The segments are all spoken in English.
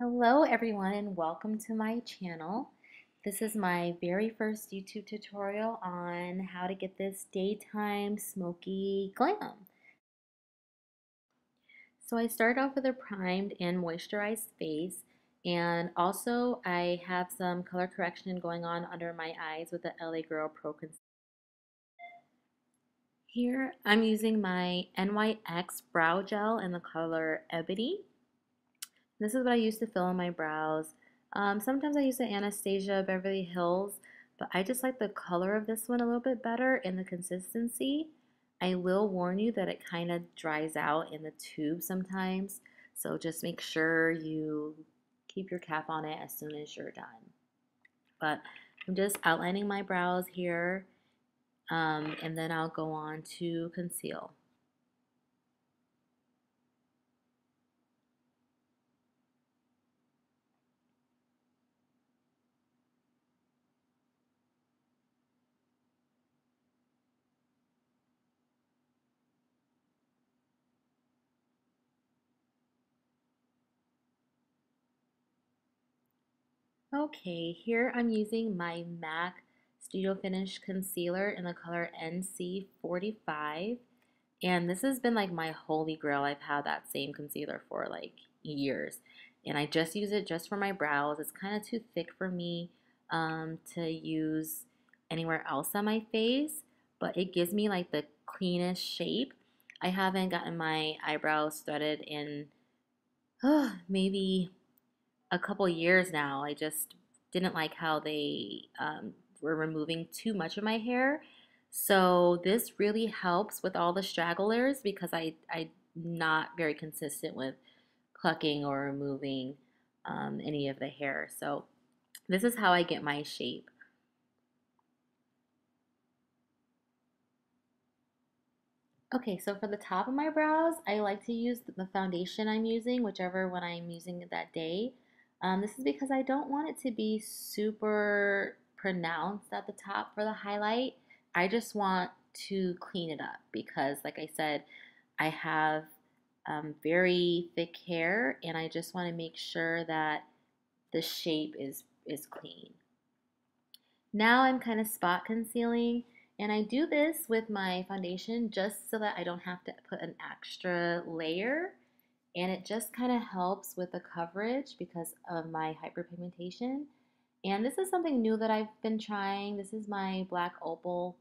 Hello everyone and welcome to my channel. This is my very first YouTube tutorial on how to get this daytime smoky glam. So I start off with a primed and moisturized face, and also I have some color correction going on under my eyes with the LA Girl Pro Concealer. Here I'm using my NYX brow gel in the color Ebony. This is what I use to fill in my brows. Sometimes I use the Anastasia Beverly Hills, but I just like the color of this one a little bit better and the consistency. I will warn you that it kind of dries out in the tube sometimes, so just make sure you keep your cap on it as soon as you're done. But I'm just outlining my brows here, and then I'll go on to conceal. Okay, here I'm using my MAC Studio Finish Concealer in the color NC45. And this has been like my holy grail. I've had that same concealer for like years. And I just use it just for my brows. It's kind of too thick for me to use anywhere else on my face, but it gives me like the cleanest shape. I haven't gotten my eyebrows threaded in maybe a couple years now. I just didn't like how they were removing too much of my hair. So this really helps with all the stragglers because I'm not very consistent with plucking or removing any of the hair. So this is how I get my shape. Okay, so for the top of my brows, I like to use the foundation I'm using, whichever one I'm using that day. This is because I don't want it to be super pronounced at the top for the highlight. I just want to clean it up because, like I said, I have very thick hair and I just want to make sure that the shape is clean. Now I'm kind of spot concealing, and I do this with my foundation just so that I don't have to put an extra layer, and it just kind of helps with the coverage because of my hyperpigmentation. And this is something new that I've been trying. This is my black opal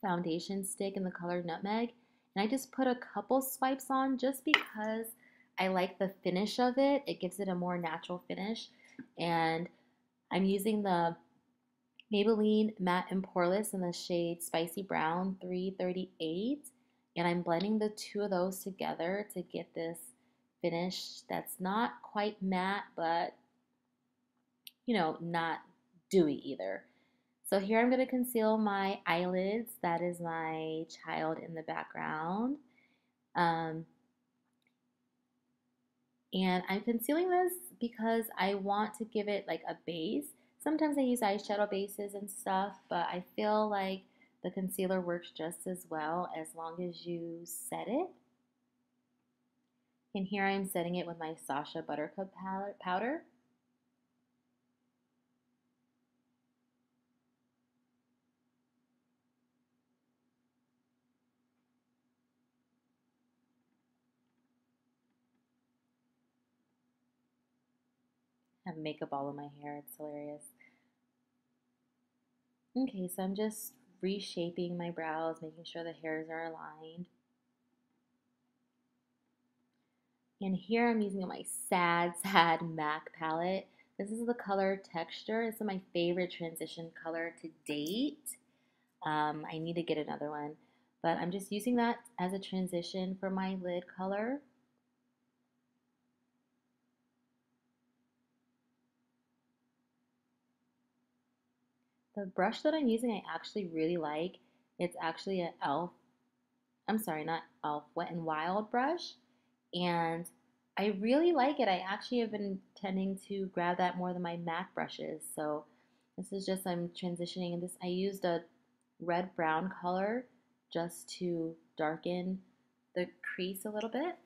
foundation stick in the color nutmeg, and I just put a couple swipes on just because I like the finish of it. It gives it a more natural finish, and I'm using the Maybelline Matte and Poreless in the shade Spicy Brown 338. And I'm blending the two of those together to get this finish that's not quite matte, but not dewy either. So here I'm going to conceal my eyelids. That is my child in the background. Um, and I'm concealing this because I want to give it like a base. Sometimes I use eyeshadow bases and stuff, but I feel like the concealer works just as well as long as you set it. And here I'm setting it with my Sacha Buttercup powder. I have makeup all in my hair, it's hilarious. Okay, so I'm just reshaping my brows, making sure the hairs are aligned. And here I'm using my Sad Sad MAC palette. This is the color Texture. This is my favorite transition color to date. I need to get another one, but I'm just using that as a transition for my lid color. The brush that I'm using I actually really like. It's actually an e.l.f. I'm sorry, not e.l.f. Wet n Wild brush, and I really like it. I actually have been tending to grab that more than my MAC brushes. So this is just I'm transitioning in this. I used a red brown color just to darken the crease a little bit.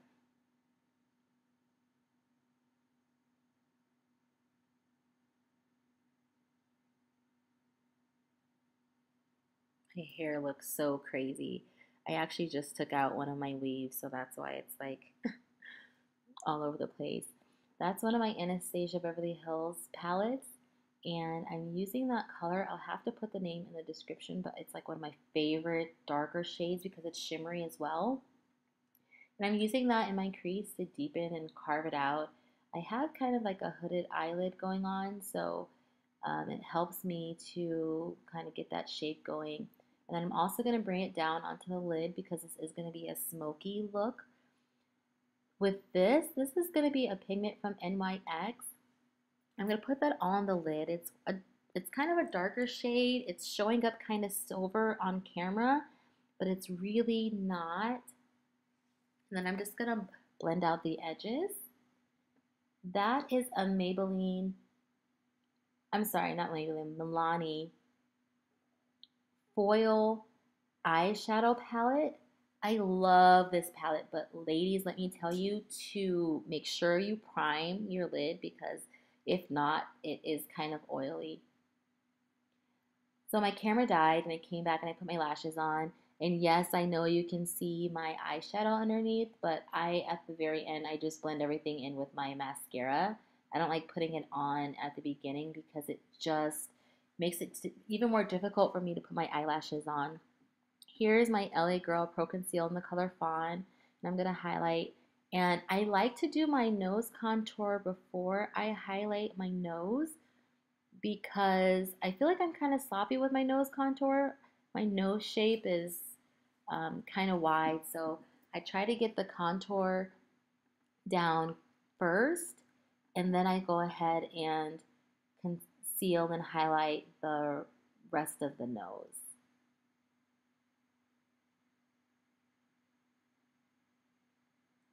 My hair looks so crazy. I actually just took out one of my weaves, so that's why it's like all over the place. That's one of my Anastasia Beverly Hills palettes, and I'm using that color. I'll have to put the name in the description, but it's like one of my favorite darker shades because it's shimmery as well. And I'm using that in my crease to deepen and carve it out. I have kind of like a hooded eyelid going on, so it helps me to kind of get that shape going. And then I'm also going to bring it down onto the lid because this is going to be a smoky look. With this is going to be a pigment from NYX. I'm going to put that on the lid. It's kind of a darker shade. It's showing up kind of silver on camera, but it's really not. And then I'm just going to blend out the edges. That is a Maybelline, I'm sorry, not Maybelline, Milani foil eyeshadow palette. I love this palette, but ladies, let me tell you to make sure you prime your lid because if not, it is kind of oily. So my camera died and I came back and I put my lashes on. And yes, I know you can see my eyeshadow underneath, but at the very end, I just blend everything in with my mascara. I don't like putting it on at the beginning because it just makes it even more difficult for me to put my eyelashes on. Here's my LA Girl Pro Conceal in the color Fawn, and I'm going to highlight. And I like to do my nose contour before I highlight my nose because I feel like I'm kind of sloppy with my nose contour. My nose shape is kind of wide, so I try to get the contour down first, and then I go ahead and conceal and highlight the rest of the nose.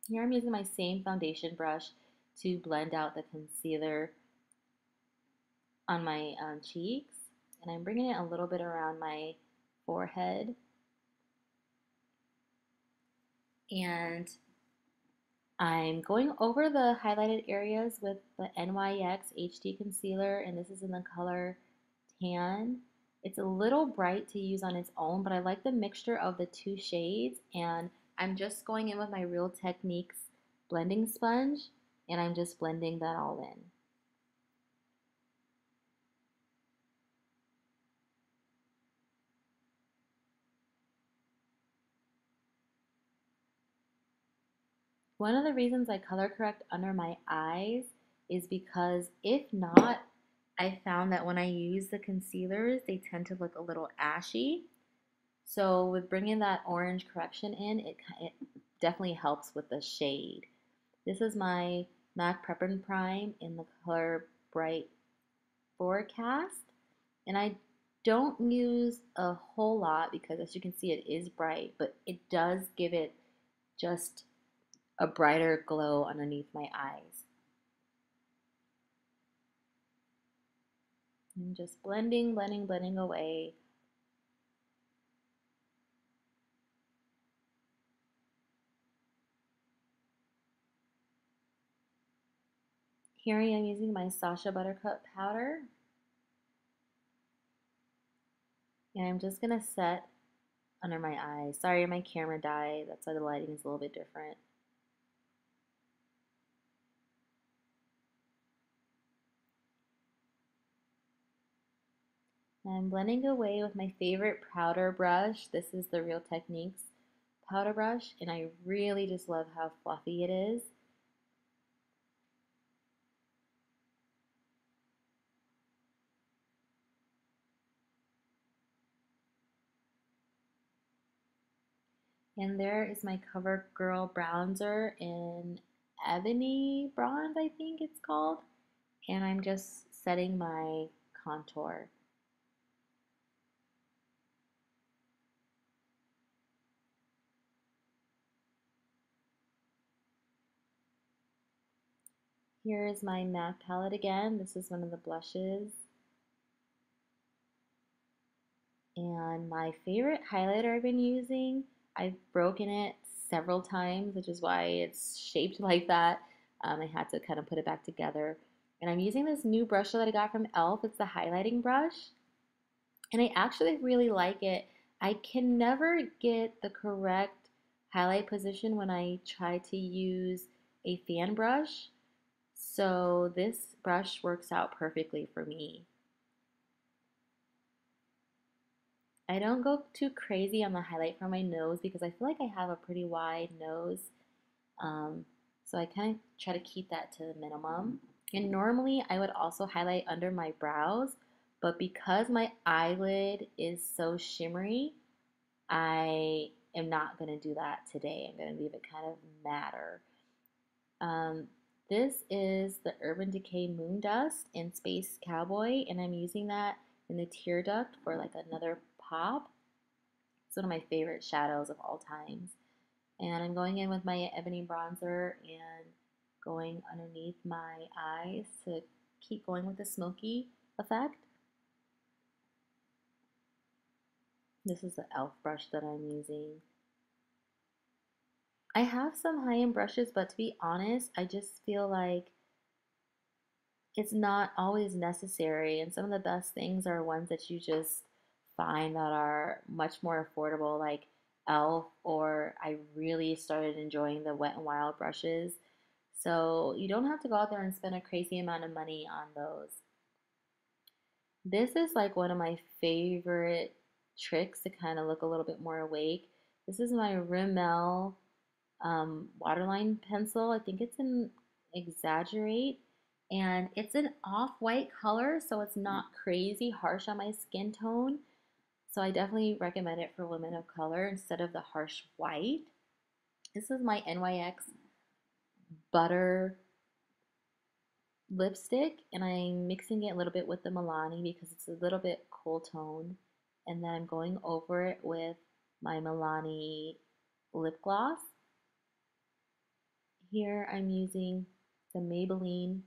Here I'm using my same foundation brush to blend out the concealer on my cheeks, and I'm bringing it a little bit around my forehead. And I'm going over the highlighted areas with the NYX HD concealer, and this is in the color Tan. It's a little bright to use on its own, but I like the mixture of the two shades, and I'm just going in with my Real Techniques blending sponge, and I'm just blending that all in. One of the reasons I color correct under my eyes is because if not, I found that when I use the concealers, they tend to look a little ashy. So with bringing that orange correction in, it definitely helps with the shade. This is my MAC Prep and Prime in the color Bright Forecast. And I don't use a whole lot because as you can see, it is bright, but it does give it just a brighter glow underneath my eyes. And just blending, blending, blending away. Here I am using my Sacha Buttercup powder. And I'm just going to set under my eyes. Sorry, my camera died. That's why the lighting is a little bit different. And I'm blending away with my favorite powder brush. This is the Real Techniques powder brush, and I really just love how fluffy it is. And there is my CoverGirl bronzer in Ebony Bronze, I think it's called. And I'm just setting my contour. Here is my MAC palette again. This is one of the blushes. And my favorite highlighter I've been using, I've broken it several times, which is why it's shaped like that. I had to kind of put it back together. And I'm using this new brush that I got from e.l.f. It's the highlighting brush. And I actually really like it. I can never get the correct highlight position when I try to use a fan brush. So this brush works out perfectly for me. I don't go too crazy on the highlight for my nose because I feel like I have a pretty wide nose. Um, so I kind of try to keep that to the minimum. And normally I would also highlight under my brows, but because my eyelid is so shimmery, I am not going to do that today. I'm going to leave it kind of matter. Um, this is the Urban Decay Moon Dust in Space Cowboy, and I'm using that in the tear duct for like another pop. It's one of my favorite shadows of all times. And I'm going in with my ebony bronzer and going underneath my eyes to keep going with the smoky effect. This is the e.l.f. brush that I'm using. I have some high-end brushes, but to be honest, I just feel like it's not always necessary. And some of the best things are ones that you just find that are much more affordable, like e.l.f. or I really started enjoying the Wet n Wild brushes. So you don't have to go out there and spend a crazy amount of money on those. This is like one of my favorite tricks to kind of look a little bit more awake. This is my Rimmel waterline pencil. I think it's an Exaggerate, and it's an off-white color, so it's not crazy harsh on my skin tone. So I definitely recommend it for women of color instead of the harsh white. This is my NYX Butter lipstick, and I'm mixing it a little bit with the Milani because it's a little bit cool toned. And then I'm going over it with my Milani lip gloss. Here I'm using the Maybelline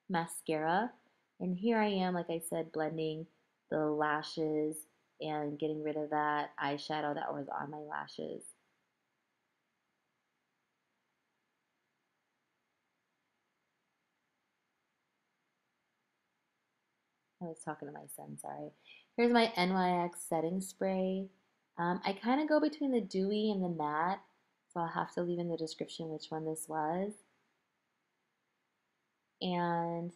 mascara. And here I am, like I said, blending the lashes and getting rid of that eyeshadow that was on my lashes. I was talking to my son, sorry. Here's my NYX setting spray. I kind of go between the dewy and the matte, so I'll have to leave in the description which one this was. And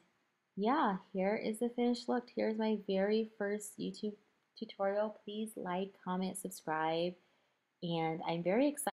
yeah, here is the finished look. Here's my very first YouTube tutorial. Please like, comment, subscribe, and I'm very excited.